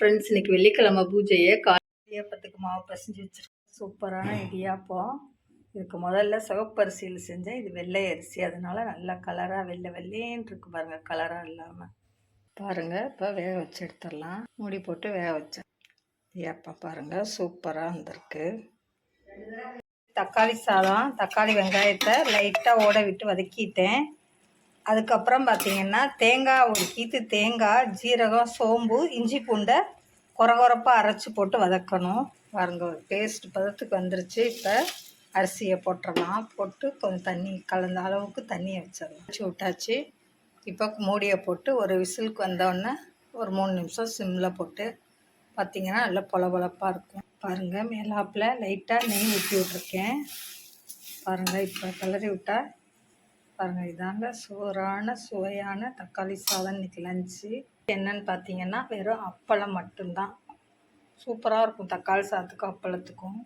Friends, இன்னைக்கு வெள்ளிக்கிழமை பூஜையை இடியாப்பத்துக்கு மாவு பசைஞ்சு வச்சுருக்கேன். சூப்பரான இடியாப்பம். இதுக்கு முதல்ல சிவப்பு அரிசியில் செஞ்சேன். இது வெள்ளை அரிசி, அதனால நல்லா கலராக வெள்ளை வெள்ளேன்னு இருக்கு பாருங்கள், கலராக இல்லாமல். பாருங்கள், இப்போ வேக வச்சு எடுத்துடலாம். மூடி போட்டு வேக வச்சேன். இடியாப்பம் பாருங்கள், சூப்பராக வந்திருக்கு. தக்காளி சாதம், தக்காளி வெங்காயத்தை லைட்டாக ஓட விட்டு வதக்கிட்டேன். அதுக்கப்புறம் பார்த்திங்கன்னா தேங்காய், ஒரு கீத்து தேங்காய், ஜீரகம், சோம்பு, இஞ்சி பூண்டை கொரகொரப்பாக அரைச்சி போட்டு வதக்கணும். பாருங்க, ஒரு பேஸ்ட் பதத்துக்கு வந்துருச்சு. இப்போ அரிசியை போட்டுடலாம். போட்டு கொஞ்சம் தண்ணி கலந்த அளவுக்கு தண்ணியை வச்சிடலாம். வச்சு விட்டாச்சு. இப்போ மூடியை போட்டு ஒரு விசிலுக்கு வந்தோடனே ஒரு 3 நிமிஷம் சிம்மில் போட்டு பார்த்திங்கன்னா நல்லா பொலபொலப்பாக இருக்கும். பாருங்கள், மேலாப்பில் லைட்டாக நெய் ஊற்றி விட்ருக்கேன். பாருங்கள், இப்போ கிளறி விட்டால் பாருங்கள், இதாங்க சூறான சுவையான தக்காளி சாதம். இன்றைக்கி லஞ்சு என்னன்னு பார்த்தீங்கன்னா வெறும் அப்பளம் மட்டும்தான். சூப்பராக இருக்கும் தக்காளி சாதத்துக்கும் அப்பளத்துக்கும்.